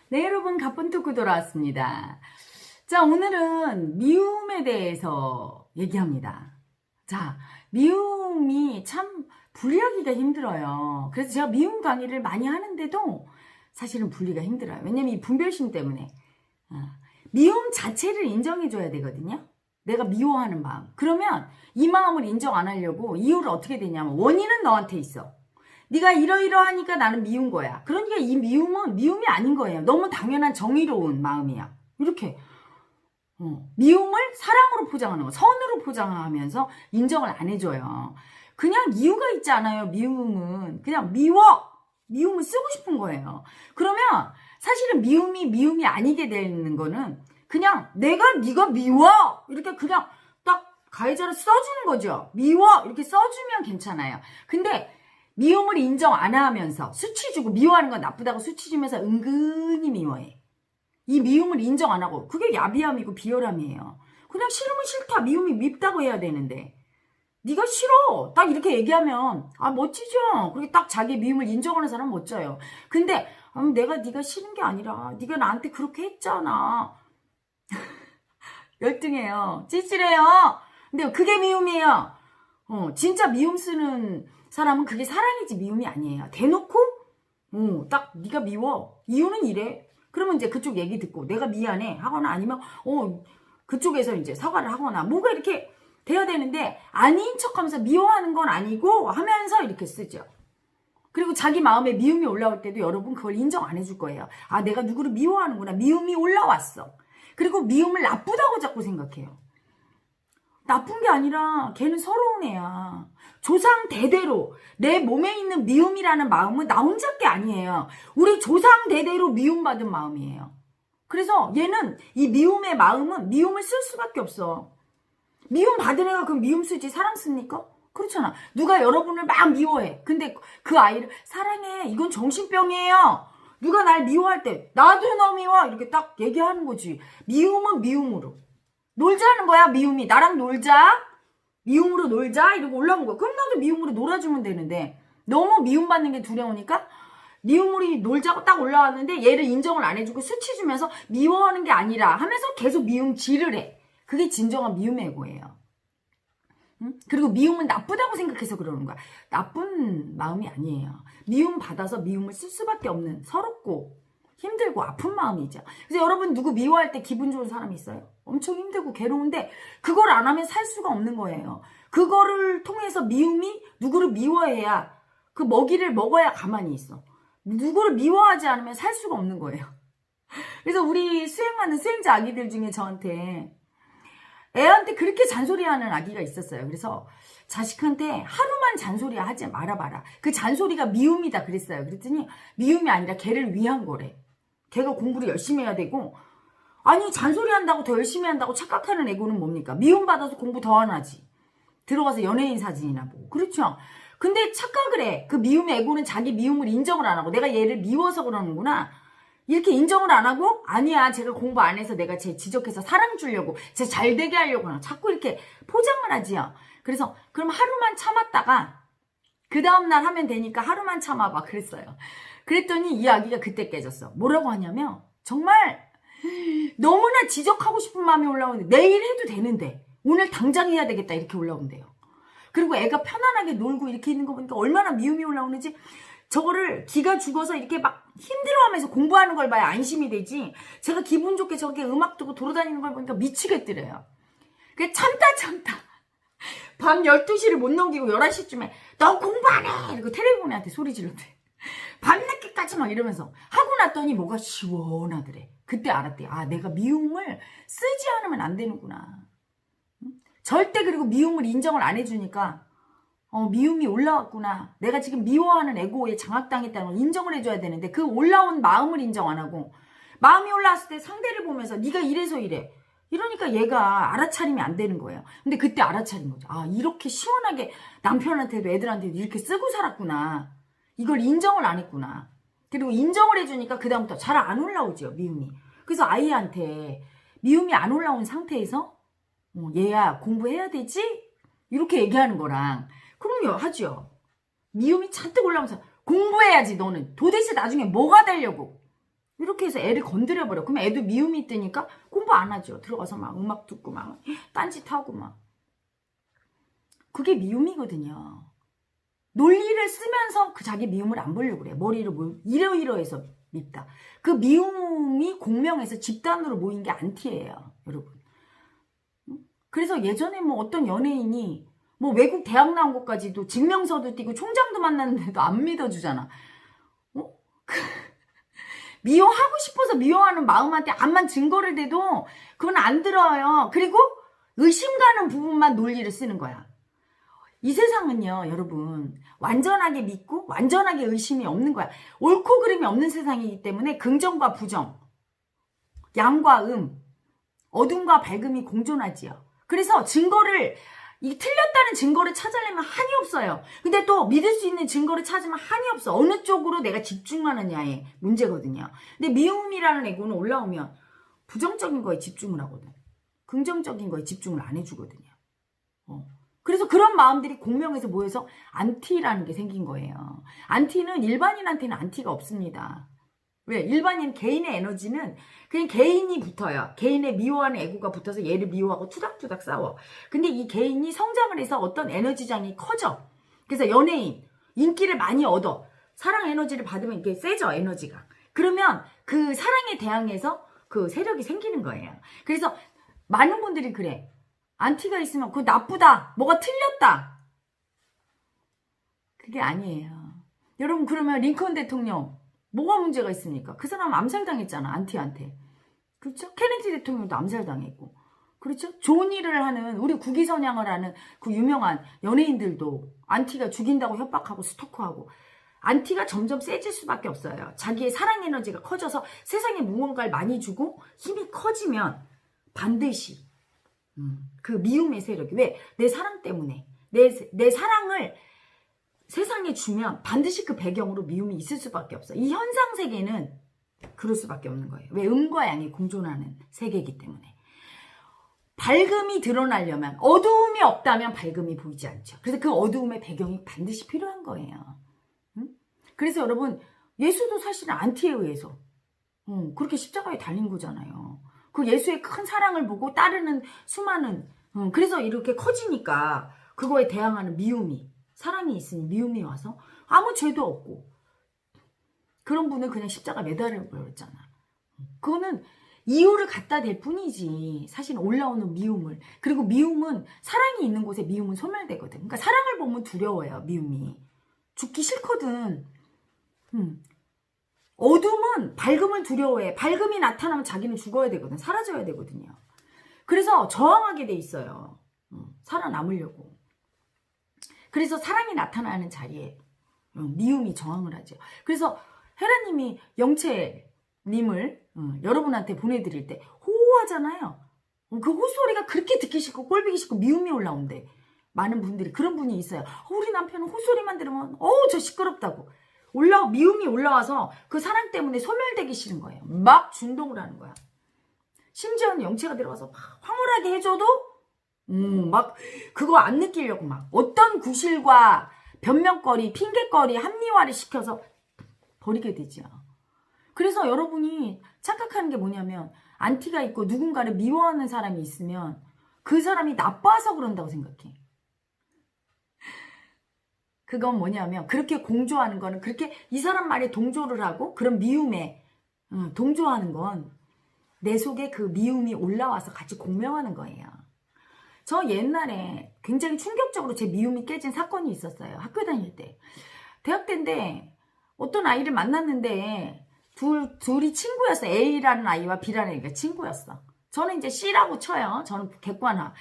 네, 여러분, 가쁜 토크 돌아왔습니다. 자, 오늘은 미움에 대해서 얘기합니다. 자, 미움이 참 분리하기가 힘들어요. 그래서 제가 미움 강의를 많이 하는데도 사실은 분리가 힘들어요. 왜냐면 이 분별심 때문에. 미움 자체를 인정해줘야 되거든요. 내가 미워하는 마음. 그러면 이 마음을 인정 안 하려고 이유를 어떻게 되냐면 원인은 너한테 있어. 네가 이러이러하니까 나는 미운 거야. 그러니까 이 미움은 미움이 아닌 거예요. 너무 당연한 정의로운 마음이야. 이렇게 미움을 사랑으로 포장하는 거, 선으로 포장하면서 인정을 안 해줘요. 그냥 이유가 있지 않아요. 미움은 그냥 미워. 미움을 쓰고 싶은 거예요. 그러면 사실은 미움이 아니게 되는 거는 그냥 네가 미워 이렇게 그냥 딱 가해자를 써주는 거죠. 미워 이렇게 써주면 괜찮아요. 근데 미움을 인정 안 하면서 수치 주고 미워하는 건 나쁘다고 수치 주면서 은근히 미워해. 이 미움을 인정 안 하고 그게 야비함이고 비열함이에요. 그냥 싫으면 싫다. 미움이 밉다고 해야 되는데 네가 싫어. 딱 이렇게 얘기하면 멋지죠. 그렇게 딱 자기 미움을 인정하는 사람은 멋져요. 근데 내가 네가 싫은 게 아니라 네가 나한테 그렇게 했잖아. 열등해요. 찌질해요. 근데 그게 미움이에요. 진짜 미움 쓰는 사람은 그게 사랑이지 미움이 아니에요. 대놓고 딱 네가 미워. 이유는 이래. 그러면 이제 그쪽 얘기 듣고 내가 미안해 하거나 아니면 그쪽에서 이제 사과를 하거나 뭐가 이렇게 돼야 되는데 아닌 척하면서 미워하는 건 아니고 하면서 이렇게 쓰죠. 그리고 자기 마음에 미움이 올라올 때도 여러분 그걸 인정 안 해줄 거예요. 내가 누구를 미워하는구나. 미움이 올라왔어. 그리고 미움을 나쁘다고 자꾸 생각해요. 나쁜 게 아니라 걔는 서러운 애야. 조상 대대로 내 몸에 있는 미움이라는 마음은 나 혼자 게 아니에요. 우리 조상 대대로 미움받은 마음이에요. 그래서 얘는 이 미움의 마음은 미움을 쓸 수밖에 없어. 미움 받은 애가 그럼 미움 쓰지 사랑 씁니까? 그렇잖아. 누가 여러분을 막 미워해. 근데 그 아이를 사랑해. 이건 정신병이에요. 누가 날 미워할 때 나도 너 미워 이렇게 딱 얘기하는 거지. 미움은 미움으로. 놀자는 거야. 미움이 나랑 놀자. 미움으로 놀자 이러고 올라온 거야. 그럼 나도 미움으로 놀아주면 되는데 너무 미움받는 게 두려우니까 미움으로 놀자고 딱 올라왔는데 얘를 인정을 안 해주고 수치 주면서 미워하는 게 아니라 하면서 계속 미움질을 해. 그게 진정한 미움의 애고예요. 그리고 미움은 나쁘다고 생각해서 그러는 거야. 나쁜 마음이 아니에요. 미움 받아서 미움을 쓸 수밖에 없는 서럽고 힘들고 아픈 마음이죠. 그래서 여러분 누구 미워할 때 기분 좋은 사람 있어요? 엄청 힘들고 괴로운데 그걸 안 하면 살 수가 없는 거예요. 그거를 통해서 미움이 누구를 미워해야 그 먹이를 먹어야 가만히 있어. 누구를 미워하지 않으면 살 수가 없는 거예요. 그래서 우리 수행하는 수행자 아기들 중에 저한테 애한테 그렇게 잔소리하는 아기가 있었어요. 그래서 자식한테 하루만 잔소리 하지 말아봐라. 그 잔소리가 미움이다 그랬어요. 그랬더니 미움이 아니라 걔를 위한 거래. 걔가 공부를 열심히 해야 되고 아니 잔소리 한다고 더 열심히 한다고 착각하는 애고는 뭡니까? 미움받아서 공부 더 안 하지. 들어가서 연예인 사진이나 보고. 그렇죠? 근데 착각을 해. 그 미움의 애고는 자기 미움을 인정을 안 하고 내가 얘를 미워서 그러는구나. 이렇게 인정을 안 하고 아니야 제가 공부 안 해서 내가 쟤 지적해서 사랑 주려고 쟤 잘 되게 하려고 하나 자꾸 이렇게 포장을 하지요. 그래서 그럼 하루만 참았다가 그 다음날 하면 되니까 하루만 참아봐 그랬어요. 그랬더니 이 아기가 그때 깨졌어. 뭐라고 하냐면 정말 너무나 지적하고 싶은 마음이 올라오는데 내일 해도 되는데 오늘 당장 해야 되겠다 이렇게 올라온대요. 그리고 애가 편안하게 놀고 이렇게 있는 거 보니까 얼마나 미움이 올라오는지 저거를 기가 죽어서 이렇게 막 힘들어하면서 공부하는 걸 봐야 안심이 되지. 제가 기분 좋게 저렇게 음악 듣고 돌아다니는 걸 보니까 미치겠더래요. 그래 참다. 밤 12시를 못 넘기고 11시쯤에 너 공부 안 해! 이러고 텔레비전한테 소리 질렀대. 밤늦게까지 막 이러면서 하고 났더니 뭐가 시원하더래. 그때 알았대. 내가 미움을 쓰지 않으면 안 되는구나. 절대 그리고 미움을 인정을 안 해주니까 미움이 올라왔구나. 내가 지금 미워하는 에고에 장악당했다는 걸 인정을 해줘야 되는데 그 올라온 마음을 인정 안 하고 마음이 올라왔을 때 상대를 보면서 네가 이래서 이래. 이러니까 얘가 알아차림이 안 되는 거예요. 근데 그때 알아차린 거죠. 이렇게 시원하게 남편한테도 애들한테도 이렇게 쓰고 살았구나. 이걸 인정을 안 했구나. 그리고 인정을 해주니까 그 다음부터 잘 안 올라오죠. 미움이. 그래서 아이한테 미움이 안 올라온 상태에서 얘야 공부해야 되지? 이렇게 얘기하는 거랑 그럼요 하죠. 미움이 잔뜩 올라오면서 공부해야지 너는 도대체 나중에 뭐가 되려고 이렇게 해서 애를 건드려버려. 그러면 애도 미움이 뜨니까 공부 안 하죠. 들어가서 막 음악 듣고 막 딴짓하고 막. 그게 미움이거든요. 논리를 쓰면서 그 자기 미움을 안 보려고 그래. 머리를 이러이러해서 밉다. 그 미움이 공명해서 집단으로 모인 게 안티예요, 여러분. 그래서 예전에 뭐 어떤 연예인이 뭐 외국 대학 나온 것까지도 증명서도 띄고 총장도 만났는데도 안 믿어주잖아. 미워하고 싶어서 미워하는 마음한테 암만 증거를 대도 그건 안 들어요. 그리고 의심 가는 부분만 논리를 쓰는 거야. 이 세상은요, 여러분, 완전하게 믿고 완전하게 의심이 없는 거야. 옳고 그름이 없는 세상이기 때문에 긍정과 부정, 양과 어둠과 밝음이 공존하지요. 그래서 틀렸다는 증거를 찾으려면 한이 없어요. 근데 또 믿을 수 있는 증거를 찾으면 한이 없어. 어느 쪽으로 내가 집중하느냐의 문제거든요. 근데 미움이라는 애고는 올라오면 부정적인 거에 집중을 하거든. 긍정적인 거에 집중을 안 해주거든요. 그래서 그런 마음들이 공명에서 모여서 안티라는 게 생긴 거예요. 안티는 일반인한테는 안티가 없습니다. 왜? 일반인 개인의 에너지는 그냥 개인이 붙어요. 개인의 미워하는 애고가 붙어서 얘를 미워하고 투닥투닥 싸워. 근데 이 개인이 성장을 해서 어떤 에너지장이 커져. 그래서 연예인, 인기를 많이 얻어. 사랑 에너지를 받으면 이게 세져, 에너지가. 그러면 그 사랑에 대항해서 그 세력이 생기는 거예요. 그래서 많은 분들이 그래. 안티가 있으면 그거 나쁘다. 뭐가 틀렸다. 그게 아니에요. 여러분, 그러면 링컨 대통령 뭐가 문제가 있습니까? 그 사람 암살당했잖아, 안티한테. 그렇죠? 케네디 대통령도 암살당했고. 그렇죠? 좋은 일을 하는, 우리 국위선양을 하는 그 유명한 연예인들도 안티가 죽인다고 협박하고 스토커하고. 안티가 점점 세질 수밖에 없어요. 자기의 사랑 에너지가 커져서 세상에 무언가를 많이 주고 힘이 커지면 반드시 그 미움의 세력이, 왜? 내 사랑 때문에 내 사랑을 세상에 주면 반드시 그 배경으로 미움이 있을 수밖에 없어. 이 현상 세계는 그럴 수밖에 없는 거예요. 왜? 음과 양이 공존하는 세계이기 때문에. 밝음이 드러나려면, 어두움이 없다면 밝음이 보이지 않죠. 그래서 그 어두움의 배경이 반드시 필요한 거예요. 그래서 여러분, 예수도 사실은 안티에 의해서 그렇게 십자가에 달린 거잖아요. 그 예수의 큰 사랑을 보고 따르는 수많은, 그래서 이렇게 커지니까 그거에 대항하는 미움이, 사랑이 있으니 미움이 와서 아무 죄도 없고 그런 분은 그냥 십자가 매달려 버렸잖아. 그거는 이유를 갖다 댈 뿐이지 사실 올라오는 미움을. 그리고 미움은, 사랑이 있는 곳에 미움은 소멸되거든. 그러니까 사랑을 보면 두려워요, 미움이. 죽기 싫거든. 어둠은 밝음을 두려워해. 밝음이 나타나면 자기는 죽어야 되거든. 사라져야 되거든요. 그래서 저항하게 돼 있어요. 살아남으려고. 그래서 사랑이 나타나는 자리에 미움이 저항을 하죠. 그래서 헤라님이 영채님을 여러분한테 보내드릴 때 호호하잖아요. 그 호소리가 그렇게 듣기 싫고 꼴보기 싫고 미움이 올라온대. 많은 분들이 그런 분이 있어요. 우리 남편은 호소리만 들으면 저 시끄럽다고. 미움이 올라와서 그 사랑 때문에 소멸되기 싫은 거예요. 막 준동을 하는 거야. 심지어는 영채가 들어가서 막 황홀하게 해줘도 막 그거 안 느끼려고 막 어떤 구실과 변명거리, 핑계거리, 합리화를 시켜서 버리게 되죠. 그래서 여러분이 착각하는 게 뭐냐면, 안티가 있고 누군가를 미워하는 사람이 있으면 그 사람이 나빠서 그런다고 생각해. 그건 뭐냐면, 그렇게 공조하는 거는, 그렇게 이 사람 말에 동조를 하고 그런 미움에 동조하는 건 내 속에 그 미움이 올라와서 같이 공명하는 거예요. 저 옛날에 굉장히 충격적으로 제 미움이 깨진 사건이 있었어요. 학교 다닐 때. 대학 때인데 어떤 아이를 만났는데 둘이 친구였어. A라는 아이와 B라는 아이가 친구였어. 저는 이제 C라고 쳐요. 저는 객관화.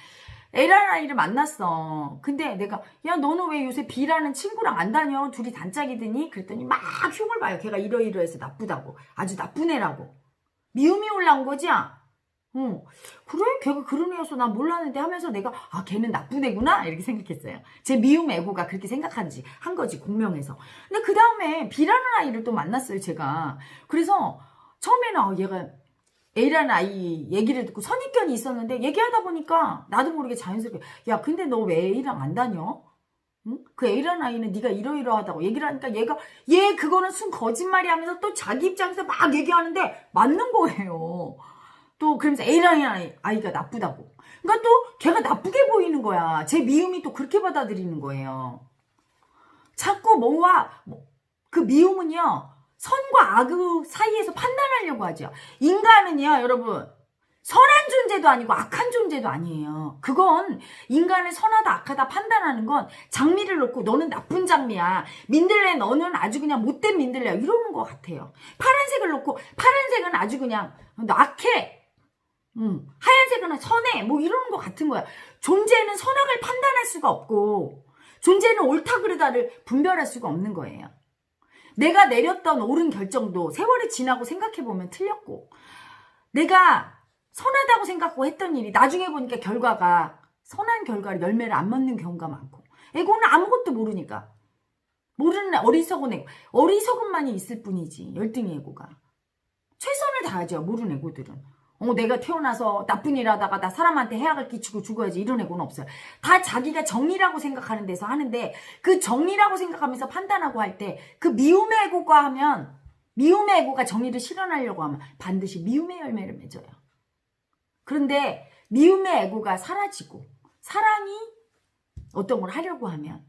A라는 아이를 만났어. 근데 내가, 야, 너는 왜 요새 B라는 친구랑 안 다녀? 둘이 단짝이더니? 그랬더니 막 흉을 봐요. 걔가 이러이러해서 나쁘다고. 아주 나쁜 애라고. 미움이 올라온 거지? 그래? 걔가 그런 애여서 난 몰랐는데 하면서 내가, 걔는 나쁜 애구나? 이렇게 생각했어요. 제 미움 애고가 그렇게 한 거지, 공명해서. 근데 그 다음에 B라는 아이를 또 만났어요, 제가. 그래서 처음에는 얘가 A라는 아이 얘기를 듣고 선입견이 있었는데, 얘기하다 보니까 나도 모르게 자연스럽게, 야, 근데 너 왜 A랑 안 다녀? 응? 그 A라는 아이는 네가 이러이러하다고 얘기를 하니까 얘 그거는 순 거짓말이 하면서 또 자기 입장에서 막 얘기하는데 맞는 거예요. 또 그러면서 A라는 아이가 나쁘다고. 그러니까 또 걔가 나쁘게 보이는 거야. 제 미움이 또 그렇게 받아들이는 거예요. 자꾸 그 미움은요, 선과 악 사이에서 판단하려고 하죠. 인간은요, 여러분, 선한 존재도 아니고 악한 존재도 아니에요. 그건 인간을 선하다 악하다 판단하는 건 장미를 놓고 너는 나쁜 장미야. 민들레 너는 아주 그냥 못된 민들레야. 이러는 것 같아요. 파란색을 놓고 파란색은 아주 그냥 너 악해. 하얀색은 선해. 뭐 이러는 것 같은 거야. 존재는 선악을 판단할 수가 없고 존재는 옳다 그르다를 분별할 수가 없는 거예요. 내가 내렸던 옳은 결정도 세월이 지나고 생각해보면 틀렸고 내가 선하다고 생각하고 했던 일이 나중에 보니까 결과가 선한 결과를 열매를 안 맺는 경우가 많고 에고는 아무것도 모르니까 모르는 어리석은 에고 어리석음만이 있을 뿐이지 열등의 에고가 최선을 다하죠. 모르는 에고들은 내가 태어나서 나쁜 일 하다가 나 사람한테 해악을 끼치고 죽어야지 이런 에고는 없어요. 다 자기가 정의라고 생각하는 데서 하는데 그 정의라고 생각하면서 판단하고 할 때 그 미움의 에고가 하면 미움의 에고가 정의를 실현하려고 하면 반드시 미움의 열매를 맺어요. 그런데 미움의 에고가 사라지고 사랑이 어떤 걸 하려고 하면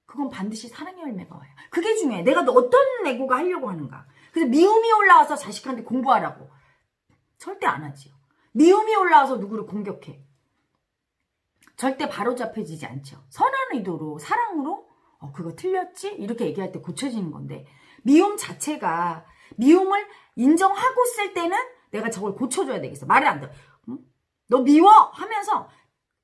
그건 반드시 사랑의 열매가 와요. 그게 중요해. 내가 어떤 에고가 하려고 하는가. 그래서 미움이 올라와서 자식한테 공부하라고 절대 안 하지요. 미움이 올라와서 누구를 공격해. 절대 바로잡혀지지 않죠. 선한 의도로 사랑으로 그거 틀렸지? 이렇게 얘기할 때 고쳐지는 건데 미움 자체가 미움을 인정하고 쓸 때는 내가 저걸 고쳐줘야 되겠어. 말을 안 들어. 응? 너 미워! 하면서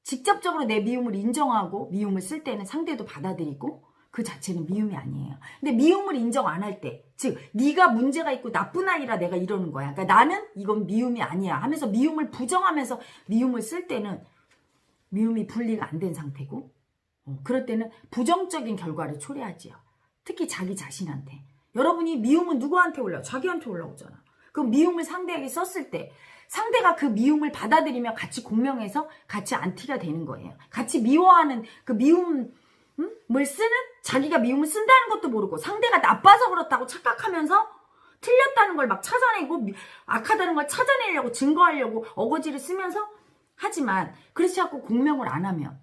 직접적으로 내 미움을 인정하고 미움을 쓸 때는 상대도 받아들이고 그 자체는 미움이 아니에요. 근데 미움을 인정 안 할 때, 즉 네가 문제가 있고 나쁜 아이라 내가 이러는 거야. 그러니까 나는 이건 미움이 아니야 하면서 미움을 부정하면서 미움을 쓸 때는 미움이 분리가 안 된 상태고 그럴 때는 부정적인 결과를 초래하지요. 특히 자기 자신한테. 여러분이 미움은 누구한테 올라와? 자기한테 올라오잖아. 그럼 미움을 상대에게 썼을 때 상대가 그 미움을 받아들이며 같이 공명해서 같이 안티가 되는 거예요. 같이 미워하는 그 미움을 쓰는 자기가 미움을 쓴다는 것도 모르고 상대가 나빠서 그렇다고 착각하면서 틀렸다는 걸 막 찾아내고 악하다는 걸 찾아내려고 증거하려고 어거지를 쓰면서 하지만 그렇지 않고 공명을 안 하면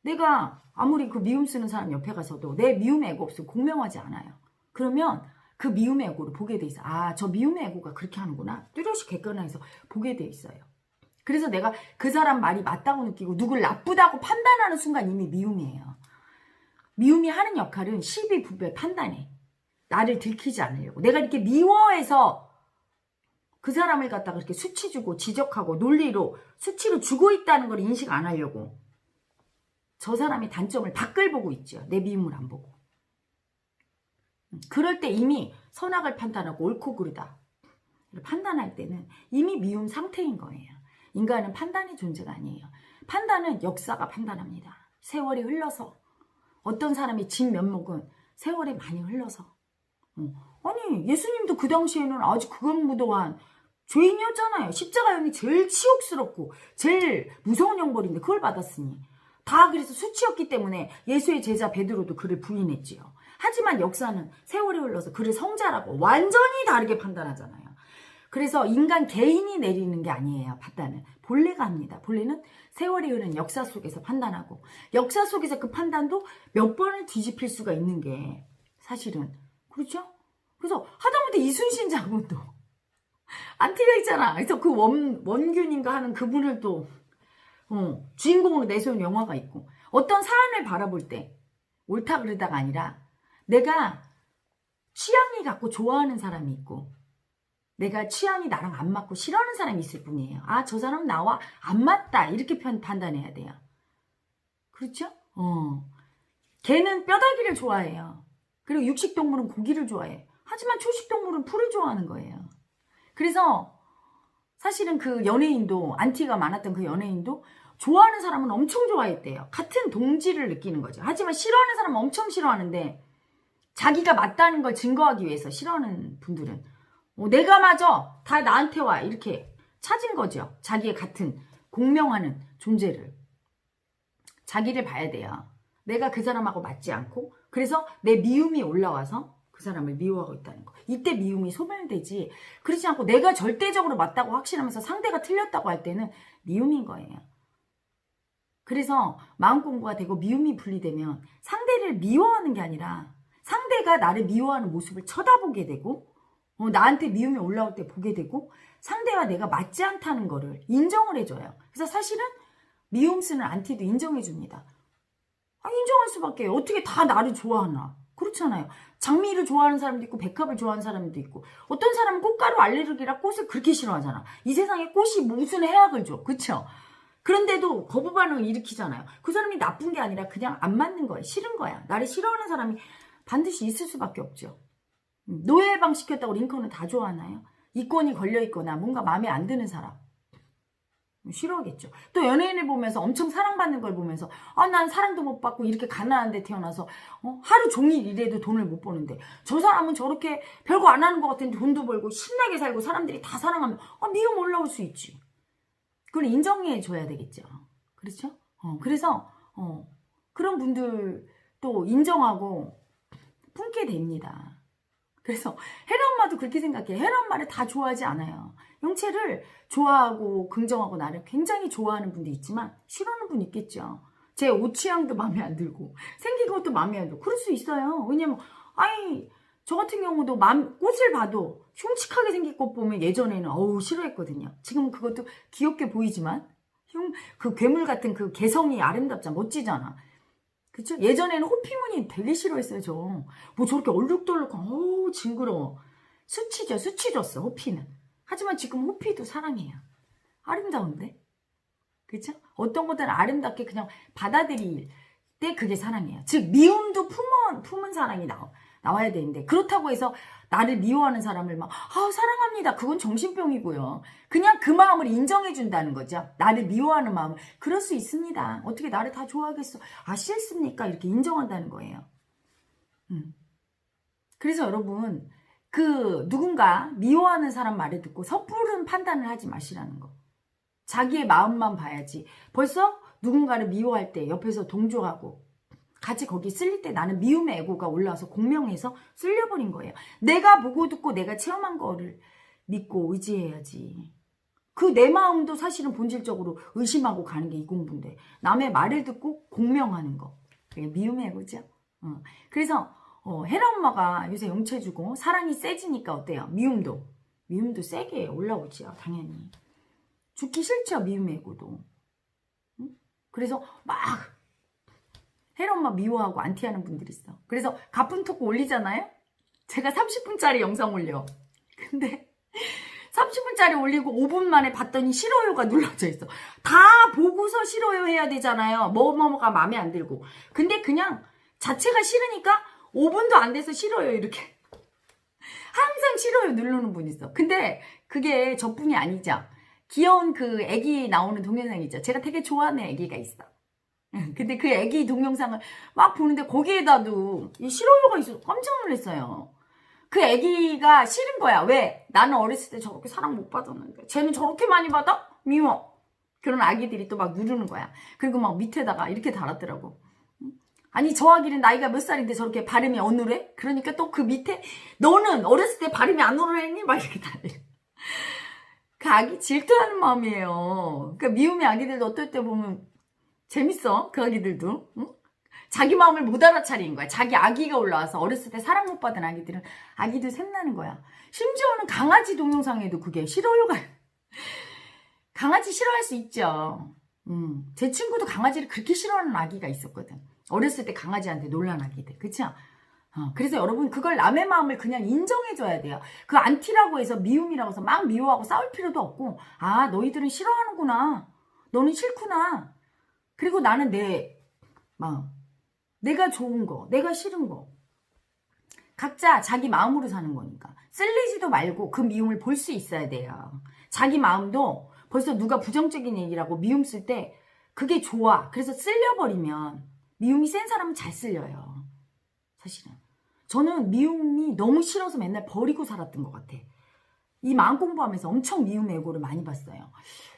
내가 아무리 그 미움 쓰는 사람 옆에 가서도 내 미움의 에고 없으면 공명하지 않아요. 그러면 그 미움의 에고를 보게 돼 있어. 아, 저 미움의 에고가 그렇게 하는구나. 뚜렷이 객관화해서 보게 돼 있어요. 그래서 내가 그 사람 말이 맞다고 느끼고 누굴 나쁘다고 판단하는 순간 이미 미움이에요. 미움이 하는 역할은 시비분별 판단해. 나를 들키지 않으려고. 내가 이렇게 미워해서 그 사람을 갖다가 이렇게 수치 주고 지적하고 논리로 수치로 주고 있다는 걸 인식 안 하려고. 저 사람의 단점을 밖을 보고 있죠. 내 미움을 안 보고. 그럴 때 이미 선악을 판단하고 옳고 그르다 판단할 때는 이미 미움 상태인 거예요. 인간은 판단의 존재가 아니에요. 판단은 역사가 판단합니다. 세월이 흘러서 어떤 사람이 진 면목은 세월이 많이 흘러서 아니 예수님도 그 당시에는 아주 극악무도한 죄인이었잖아요. 십자가형이 제일 치욕스럽고 제일 무서운 형벌인데 그걸 받았으니 다 그래서 수치였기 때문에 예수의 제자 베드로도 그를 부인했지요. 하지만 역사는 세월이 흘러서 그를 성자라고 완전히 다르게 판단하잖아요. 그래서 인간 개인이 내리는 게 아니에요. 판단은 본래가 합니다. 본래는 세월이 흐른 역사 속에서 판단하고 역사 속에서 그 판단도 몇 번을 뒤집힐 수가 있는 게 사실은 그렇죠? 그래서 하다못해 이순신 장군도 안티가 있잖아. 그래서 그 원균인가 하는 그분을 또 주인공으로 내세운 영화가 있고 어떤 사안을 바라볼 때 옳다 그르다가 아니라 내가 취향이 갖고 좋아하는 사람이 있고 내가 취향이 나랑 안 맞고 싫어하는 사람이 있을 뿐이에요. 아, 저 사람 나와 안 맞다 이렇게 판단해야 돼요. 그렇죠? 개는 뼈다귀를 좋아해요. 그리고 육식동물은 고기를 좋아해. 하지만 초식동물은 풀을 좋아하는 거예요. 그래서 사실은 그 연예인도 안티가 많았던 그 연예인도 좋아하는 사람은 엄청 좋아했대요. 같은 동지를 느끼는 거죠. 하지만 싫어하는 사람은 엄청 싫어하는데 자기가 맞다는 걸 증거하기 위해서 싫어하는 분들은 내가 맞아 다 나한테 와 이렇게 찾은 거죠. 자기의 같은 공명하는 존재를 자기를 봐야 돼요. 내가 그 사람하고 맞지 않고 그래서 내 미움이 올라와서 그 사람을 미워하고 있다는 거. 이때 미움이 소멸되지. 그렇지 않고 내가 절대적으로 맞다고 확신하면서 상대가 틀렸다고 할 때는 미움인 거예요. 그래서 마음 공부가 되고 미움이 분리되면 상대를 미워하는 게 아니라 상대가 나를 미워하는 모습을 쳐다보게 되고 나한테 미움이 올라올 때 보게 되고 상대와 내가 맞지 않다는 거를 인정을 해줘요. 그래서 사실은 미움 쓰는 안티도 인정해 줍니다. 인정할 수밖에. 어떻게 다 나를 좋아하나. 그렇잖아요. 장미를 좋아하는 사람도 있고 백합을 좋아하는 사람도 있고 어떤 사람은 꽃가루 알레르기라 꽃을 그렇게 싫어하잖아. 이 세상에 꽃이 무슨 해악을 줘. 그렇죠? 그런데도 거부 반응을 일으키잖아요. 그 사람이 나쁜 게 아니라 그냥 안 맞는 거야. 싫은 거야. 나를 싫어하는 사람이 반드시 있을 수밖에 없죠. 노예해방 시켰다고 링컨은 다 좋아하나요? 이권이 걸려있거나 뭔가 마음에 안 드는 사람 싫어하겠죠. 또 연예인을 보면서 엄청 사랑받는 걸 보면서 난 사랑도 못 받고 이렇게 가난한 데 태어나서 하루 종일 일해도 돈을 못 버는데 저 사람은 저렇게 별거 안 하는 것 같은데 돈도 벌고 신나게 살고 사람들이 다 사랑하면 미움 올라올 수 있지. 그걸 인정해 줘야 되겠죠. 그렇죠? 그래서 그런 분들도 인정하고 품게 됩니다. 그래서 혜라 엄마도 그렇게 생각해. 혜라 엄마를 다 좋아하지 않아요. 영채를 좋아하고 긍정하고 나를 굉장히 좋아하는 분도 있지만 싫어하는 분 있겠죠. 제 옷 취향도 마음에 안 들고 생긴 것도 마음에 안 들고 그럴 수 있어요. 왜냐면 저 같은 경우도 꽃을 봐도 흉측하게 생긴 꽃 보면 예전에는 싫어했거든요. 지금은 그것도 귀엽게 보이지만 그 괴물 같은 그 개성이 아름답잖아. 멋지잖아. 그쵸? 예전에는 호피무늬 되게 싫어했어요, 저. 뭐 저렇게 얼룩덜룩한, 징그러워. 수치졌어, 호피는. 하지만 지금 호피도 사랑해요. 아름다운데? 그쵸? 어떤 것들은 아름답게 그냥 받아들일 때 그게 사랑이에요. 즉, 미움도 품은 사랑이 나와야 되는데, 그렇다고 해서 나를 미워하는 사람을 사랑합니다. 그건 정신병이고요. 그냥 그 마음을 인정해준다는 거죠. 나를 미워하는 마음을. 그럴 수 있습니다. 어떻게 나를 다 좋아하겠어? 싫습니까? 이렇게 인정한다는 거예요. 그래서 여러분, 누군가 미워하는 사람 말을 듣고 섣부른 판단을 하지 마시라는 거. 자기의 마음만 봐야지. 벌써 누군가를 미워할 때 옆에서 동조하고 같이 거기 쓸릴 때 나는 미움의 애고가 올라와서 공명해서 쓸려버린 거예요. 내가 보고 듣고 내가 체험한 거를 믿고 의지해야지. 내 마음도 사실은 본질적으로 의심하고 가는 게 이 공부인데 남의 말을 듣고 공명하는 거. 그게 미움의 애고죠. 그래서 혜라 엄마가 요새 영채 주고 사랑이 세지니까 어때요? 미움도 세게 올라오지요. 당연히. 죽기 싫죠. 미움의 애고도. 그래서 혜라 엄마 미워하고 안티하는 분들이 있어. 그래서 가쁜 토크 올리잖아요? 제가 30분짜리 영상 올려. 근데 30분짜리 올리고 5분 만에 봤더니 싫어요가 눌러져 있어. 다 보고서 싫어요 해야 되잖아요. 뭐가 마음에 안 들고. 근데 그냥 자체가 싫으니까 5분도 안 돼서 싫어요 이렇게. 항상 싫어요 누르는 분 있어. 근데 그게 저뿐이 아니죠. 귀여운 그 애기 나오는 동영상 있죠. 제가 되게 좋아하는 애기가 있어. 근데 그 애기 동영상을 막 보는데 거기에다도 이 싫어요가 있어서 깜짝 놀랐어요. 그 애기가 싫은 거야. 왜? 나는 어렸을 때 저렇게 사랑 못 받았는데 쟤는 저렇게 많이 받아? 미워. 그런 아기들이 또 막 누르는 거야. 그리고 막 밑에다가 이렇게 달았더라고. 아니 저 아기는 나이가 몇 살인데 저렇게 발음이 어눌해? 그러니까 또 그 밑에 너는 어렸을 때 발음이 안 어눌했니? 막 이렇게 달려. 그 아기 질투하는 마음이에요. 그러니까 미움의 아기들도 어떨 때 보면 재밌어. 그 아기들도. 응? 자기 마음을 못 알아차리는 거야. 자기 아기가 올라와서 어렸을 때 사랑 못 받은 아기들은 아기들 샘나는 거야. 심지어는 강아지 동영상에도 그게 싫어요가 강아지 싫어할 수 있죠. 제 친구도 강아지를 그렇게 싫어하는 아기가 있었거든. 어렸을 때 강아지한테 놀란 아기들. 그쵸? 그래서 여러분 그걸 남의 마음을 그냥 인정해줘야 돼요. 그 안티라고 해서 미움이라고 해서 막 미워하고 싸울 필요도 없고 너희들은 싫어하는구나. 너는 싫구나. 그리고 나는 내 마음. 내가 좋은 거, 내가 싫은 거. 각자 자기 마음으로 사는 거니까. 쓸리지도 말고 그 미움을 볼 수 있어야 돼요. 자기 마음도 벌써 누가 부정적인 얘기라고 미움 쓸 때 그게 좋아. 그래서 쓸려버리면 미움이 센 사람은 잘 쓸려요. 사실은. 저는 미움이 너무 싫어서 맨날 버리고 살았던 것 같아. 이 마음 공부하면서 엄청 미움의 애고를 많이 봤어요.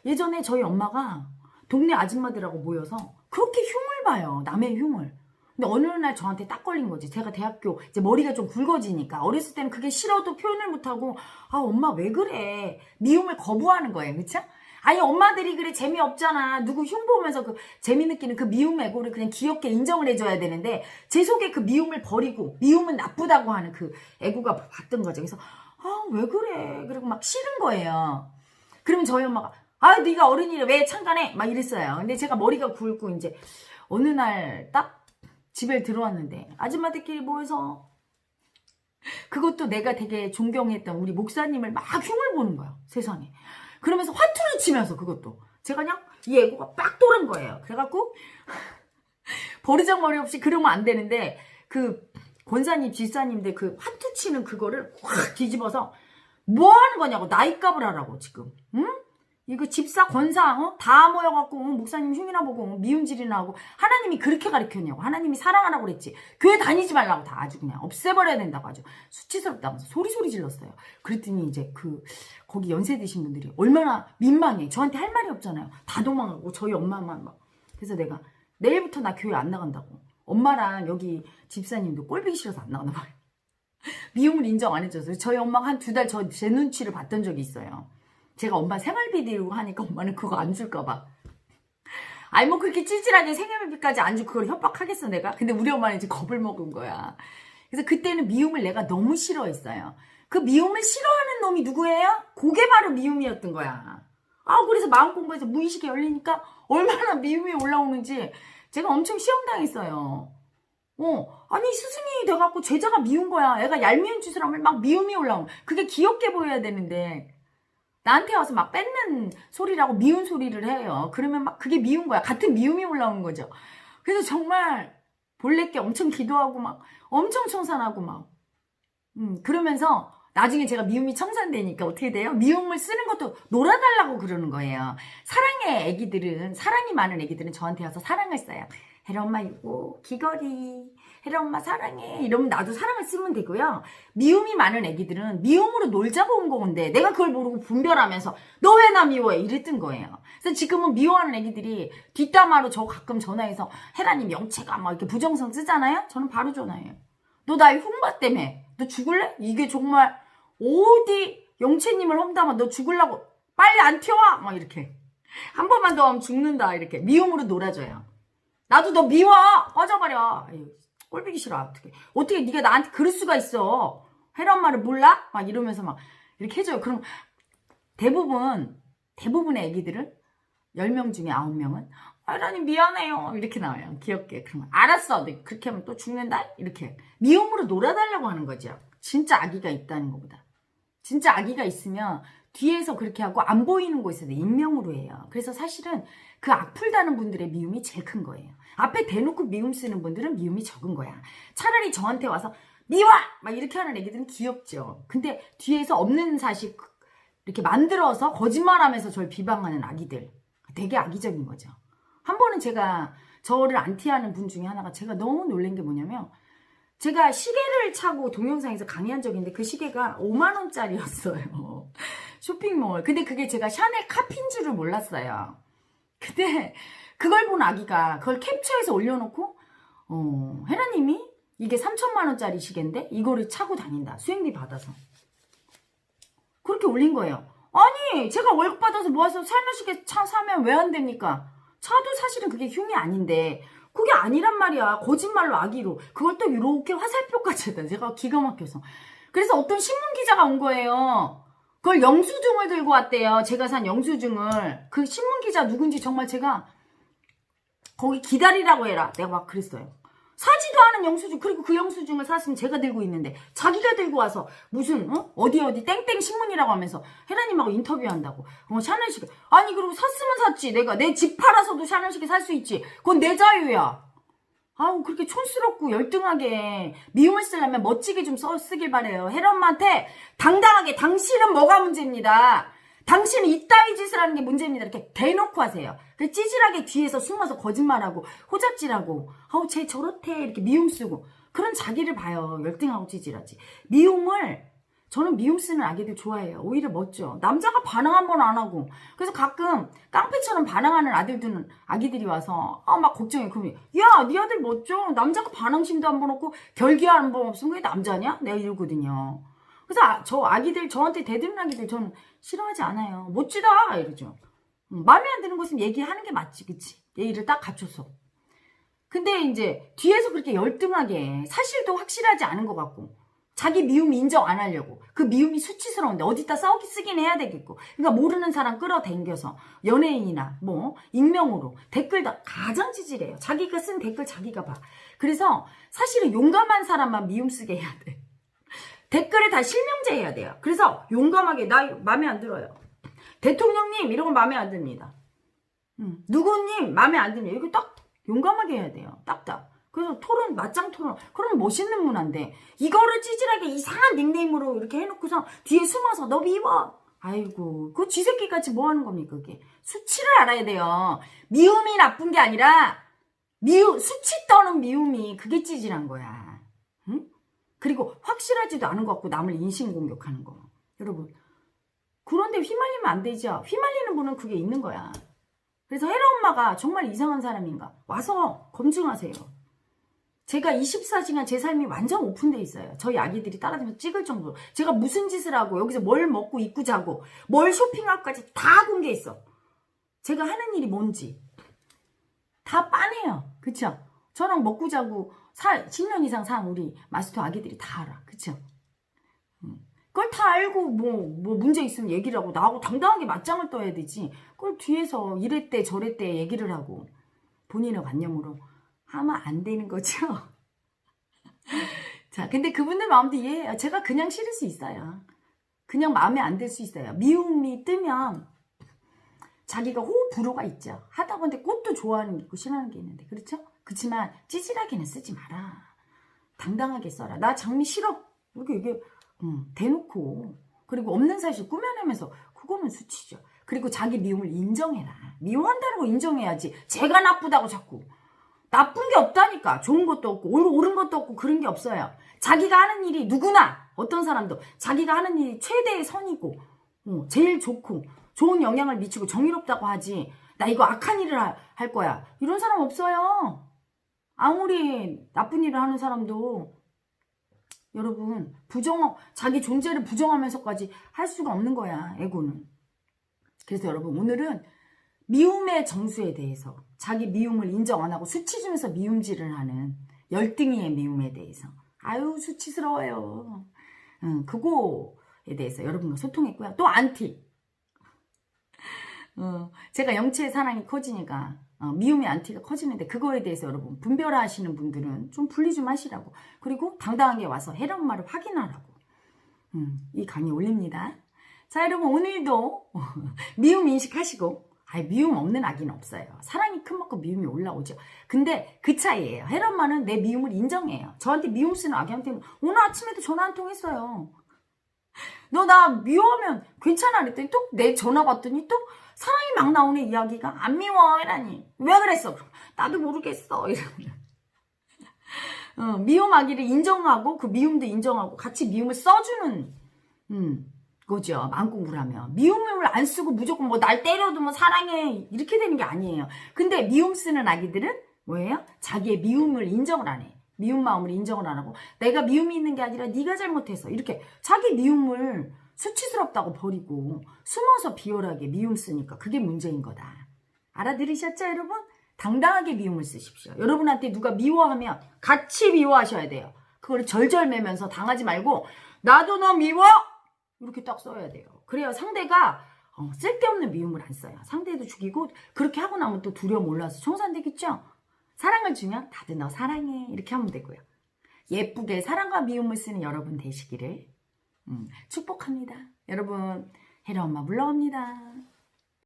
예전에 저희 엄마가 동네 아줌마들하고 모여서 그렇게 흉을 흉을 봐요. 남의 흉을. 근데 어느 날 저한테 딱 걸린 거지. 제가 대학교 이제 머리가 좀 굵어지니까 어렸을 때는 그게 싫어도 표현을 못하고 아 엄마 왜 그래. 미움을 거부하는 거예요. 그쵸? 아니 엄마들이 그래 재미없잖아. 누구 흉 보면서 그 재미 느끼는 그 미움 애고를 그냥 귀엽게 인정을 해줘야 되는데 제 속에 그 미움을 버리고 미움은 나쁘다고 하는 그 애고가 봤던 거죠. 그래서 아 왜 그래. 그리고 막 싫은 거예요. 그러면 저희 엄마가 아 네가 어른이래 왜 창간해 막 이랬어요. 근데 제가 머리가 굵고 이제 어느 날 딱 집에 들어왔는데 아줌마들끼리 모여서 그것도 내가 되게 존경했던 우리 목사님을 막 흉을 보는 거야. 세상에. 그러면서 화투를 치면서 그것도 제가 그냥 이 애고가 빡 도는 거예요. 그래갖고 버르장머리 없이 그러면 안 되는데 그 권사님 집사님들 그 화투 치는 그거를 확 뒤집어서 뭐 하는 거냐고 나이값을 하라고 지금 응? 이거 집사 권사 다 모여갖고 목사님 흉이나 보고 미움질이나 하고 하나님이 그렇게 가르쳤냐고 하나님이 사랑하라고 그랬지 교회 다니지 말라고 다 아주 그냥 없애버려야 된다고 아주 수치스럽다면서 소리 질렀어요. 그랬더니 이제 거기 연세 드신 분들이 얼마나 민망해. 저한테 할 말이 없잖아요. 다 도망가고 저희 엄마만 막. 그래서 내가 내일부터 나 교회 안 나간다고. 엄마랑 여기 집사님도 꼴보기 싫어서 안 나간다 말이에요. 미움을 인정 안 해줘서 저희 엄마가 한 2달 제 눈치를 봤던 적이 있어요. 제가 엄마 생활비 들고 하니까 엄마는 그거 안 줄까봐. 아니 뭐 그렇게 찌질하게 생활비까지 안 주고 그걸 협박하겠어 내가? 근데 우리 엄마는 이제 겁을 먹은 거야. 그래서 그때는 미움을 내가 너무 싫어했어요. 그 미움을 싫어하는 놈이 누구예요? 그게 바로 미움이었던 거야. 아 그래서 마음 공부해서 무의식이 열리니까 얼마나 미움이 올라오는지 제가 엄청 시험당했어요. 아니 스승이 돼갖고 제자가 미운 거야. 애가 얄미운 짓을 하면 막 미움이 올라오는. 그게 귀엽게 보여야 되는데 나한테 와서 막 뺏는 소리라고 미운 소리를 해요. 그러면 막 그게 미운 거야. 같은 미움이 올라오는 거죠. 그래서 정말 본래께 엄청 기도하고 막 엄청 청산하고 막 그러면서 나중에 제가 미움이 청산되니까 어떻게 돼요? 미움을 쓰는 것도 놀아달라고 그러는 거예요. 사랑이 많은 애기들은 저한테 와서 사랑을 써요. 혜라 엄마 이거 귀걸이 혜라 엄마 사랑해 이러면 나도 사랑을 쓰면 되고요. 미움이 많은 애기들은 미움으로 놀자고 온 건데 내가 그걸 모르고 분별하면서 너 왜 나 미워해 이랬던 거예요. 그래서 지금은 미워하는 애기들이 뒷담화로 저 가끔 전화해서 혜라님 영채가 막 이렇게 부정성 쓰잖아요. 저는 바로 전화해요. 너 나의 흉봐 때문에 너 죽을래? 이게 정말 어디 영채님을 험담아 너 죽으려고 빨리 안 튀어와 막 이렇게 한 번만 더 하면 죽는다 이렇게 미움으로 놀아줘요. 나도 너 미워 꺼져버려. 꼴보기 싫어. 어떻게 네가 나한테 그럴 수가 있어. 혜라 엄마를 몰라? 막 이러면서 막 이렇게 해줘요. 그럼 대부분의 애기들은 10명 중에 9명은 혜라님 미안해요 이렇게 나와요. 귀엽게. 그러면 알았어 너 그렇게 하면 또 죽는다 이렇게 미움으로 놀아달라고 하는 거죠. 진짜 아기가 있다는 것보다. 진짜 아기가 있으면 뒤에서 그렇게 하고 안 보이는 곳에서 익명으로 해요. 그래서 사실은 그 악플다는 분들의 미움이 제일 큰 거예요. 앞에 대놓고 미움 쓰는 분들은 미움이 적은 거야. 차라리 저한테 와서 미워! 막 이렇게 하는 애기들은 귀엽죠. 근데 뒤에서 없는 사실 이렇게 만들어서 거짓말하면서 저를 비방하는 아기들. 되게 악의적인 거죠. 한 번은 제가 저를 안티하는 분 중에 하나가 제가 너무 놀란 게 뭐냐면 제가 시계를 차고 동영상에서 강의한 적이 있는데 그 시계가 5만 원짜리였어요. 쇼핑몰. 근데 그게 제가 샤넬 카피인 줄을 몰랐어요. 근데 그걸 본 아기가 그걸 캡처해서 올려놓고 혜라님이 이게 3천만 원짜리 시계인데 이거를 차고 다닌다. 수행비 받아서. 그렇게 올린 거예요. 아니 제가 월급 받아서 모아서 샤넬 시계 사면 왜 안 됩니까? 차도 사실은 그게 흉이 아닌데 그게 아니란 말이야. 거짓말로 악의로. 그걸 또 이렇게 화살표까지 했다. 제가 기가 막혀서. 그래서 어떤 신문기자가 온 거예요. 그걸 영수증을 들고 왔대요. 제가 산 영수증을. 그 신문기자 누군지 정말 제가 거기 기다리라고 해라. 내가 막 그랬어요. 사지도 않은 영수증. 그리고 그 영수증을 샀으면 제가 들고 있는데 자기가 들고 와서 무슨 어디 땡땡 신문이라고 하면서 혜라님하고 인터뷰한다고. 샤넬 시계. 아니 그리고 샀으면 샀지. 내가 내 집 팔아서도 샤넬 시계 살 수 있지. 그건 내 자유야. 아우 그렇게 촌스럽고 열등하게 미움을 쓰려면 멋지게 좀 쓰길 바래요. 혜라 엄마한테 당당하게 당신은 뭐가 문제입니다. 당신은 이따위 짓을 하는 게 문제입니다. 이렇게 대놓고 하세요. 찌질하게 뒤에서 숨어서 거짓말하고 호잡질하고 아우 쟤 저렇대 이렇게 미움 쓰고 그런 자기를 봐요. 열등하고 찌질하지. 미움을 저는 미움 쓰는 아기들 좋아해요. 오히려 멋져. 남자가 반응 한 번 안 하고. 그래서 가끔 깡패처럼 반응하는 아기들이 와서 막 걱정해. 그러면 야, 네 아들 멋져. 남자가 반응심도 한 번 없고 결기 한 번 없으면 그게 남자냐? 내가 이러거든요. 그래서 저 아기들, 저한테 대드는 아기들 저는 싫어하지 않아요. 멋지다 이러죠. 마음에 안 드는 것은 얘기하는 게 맞지, 그치? 예의를 딱 갖춰서. 근데 이제 뒤에서 그렇게 열등하게 사실도 확실하지 않은 것 같고 자기 미움 인정 안 하려고. 그 미움이 수치스러운데 어디다 쓰긴 해야 되겠고. 그러니까 모르는 사람 끌어당겨서 연예인이나 뭐 익명으로 댓글 다 가장 찌질해요. 자기가 쓴 댓글 자기가 봐. 그래서 사실은 용감한 사람만 미움 쓰게 해야 돼. 댓글을 다 실명제해야 돼요. 그래서 용감하게 나 마음에 안 들어요. 대통령님 이런 건 마음에 안 듭니다. 누구님 마음에 안 듭니다. 이거 딱 용감하게 해야 돼요. 딱딱. 그래서 토론, 맞짱 토론. 그러면 멋있는 문화인데 이거를 찌질하게 이상한 닉네임으로 이렇게 해놓고서 뒤에 숨어서 너 미워. 아이고, 그 쥐새끼같이 뭐 하는 겁니까 그게. 수치를 알아야 돼요. 미움이 나쁜 게 아니라 수치 떠는 미움이 그게 찌질한 거야. 응? 그리고 확실하지도 않은 것 같고 남을 인신공격하는 거. 여러분, 그런데 휘말리면 안 되죠. 휘말리는 분은 그게 있는 거야. 그래서 혜라 엄마가 정말 이상한 사람인가 와서 검증하세요. 제가 24시간 제 삶이 완전 오픈돼 있어요. 저희 아기들이 따라다니면서 찍을 정도로. 제가 무슨 짓을 하고 여기서 뭘 먹고 입고 자고 뭘 쇼핑할까지 다 공개했어. 제가 하는 일이 뭔지 다 빤해요. 그쵸? 저랑 먹고 자고 10년 이상 산 우리 마스터 아기들이 다 알아. 그쵸? 그걸 다 알고 뭐 문제 있으면 얘기를 하고 나하고 당당하게 맞짱을 떠야 되지. 그걸 뒤에서 이랬대 저랬대 얘기를 하고 본인의 관념으로 하면 안 되는 거죠. 자, 근데 그분들 마음도 이해해요. 제가 그냥 싫을 수 있어요. 그냥 마음에 안 들 수 있어요. 미움이 뜨면 자기가 호불호가 있죠. 하다 보니 꽃도 좋아하는 게 있고 싫어하는 게 있는데 그렇죠? 그렇지만 찌질하게는 쓰지 마라. 당당하게 써라. 나 장미 싫어. 이게 대놓고 그리고 없는 사실 꾸며내면서 그거는 수치죠. 그리고 자기 미움을 인정해라. 미워한다는 거 인정해야지. 제가 나쁘다고 자꾸. 나쁜 게 없다니까. 좋은 것도 없고 옳은 것도 없고 그런 게 없어요. 자기가 하는 일이 누구나 어떤 사람도 자기가 하는 일이 최대의 선이고 제일 좋고 좋은 영향을 미치고 정의롭다고 하지. 나 이거 악한 일을 할 거야. 이런 사람 없어요. 아무리 나쁜 일을 하는 사람도 여러분 자기 존재를 부정하면서까지 할 수가 없는 거야. 에고는. 그래서 여러분 오늘은 미움의 정수에 대해서 자기 미움을 인정 안 하고 수치 주면서 미움질을 하는 열등이의 미움에 대해서 아유 수치스러워요. 그거에 대해서 여러분과 소통했고요. 또 안티. 제가 영체의 사랑이 커지니까 미움의 안티가 커지는데 그거에 대해서 여러분 분별하시는 분들은 좀 분리 좀 하시라고. 그리고 당당하게 와서 혜라 엄마를 확인하라고. 이 강의 올립니다. 자 여러분 오늘도 미움 인식하시고 미움 없는 아기는 없어요. 사랑이 큰만큼 미움이 올라오죠. 근데 그 차이예요. 혜라 엄마는 내 미움을 인정해요. 저한테 미움 쓰는 아기한테는 오늘 아침에도 전화 한 통 했어요. 너 나 미워하면 괜찮아 그랬더니 또 내 전화 받더니 또 사랑이 막 나오네 이야기가. 안 미워 혜라니. 왜 그랬어? 나도 모르겠어. 이러면 미움 아기를 인정하고 그 미움도 인정하고 같이 미움을 써주는 거죠. 마음공부를 하면. 미움을 안 쓰고 무조건 뭐 날 때려도 뭐 사랑해 이렇게 되는 게 아니에요. 근데 미움 쓰는 아기들은 뭐예요? 자기의 미움을 인정을 안 해. 미움 마음을 인정을 안 하고 내가 미움이 있는 게 아니라 네가 잘못해서 이렇게 자기 미움을 수치스럽다고 버리고 숨어서 비열하게 미움 쓰니까 그게 문제인 거다. 알아들으셨죠 여러분? 당당하게 미움을 쓰십시오. 여러분한테 누가 미워하면 같이 미워하셔야 돼요. 그걸 절절매면서 당하지 말고 나도 너 미워! 이렇게 딱 써야 돼요. 그래야 상대가 쓸데없는 미움을 안 써요. 상대도 죽이고 그렇게 하고 나면 또 두려움 올라와서 청산되겠죠? 사랑을 주면 다들 너 사랑해 이렇게 하면 되고요. 예쁘게 사랑과 미움을 쓰는 여러분 되시기를 축복합니다. 여러분 혜라 엄마 물러갑니다.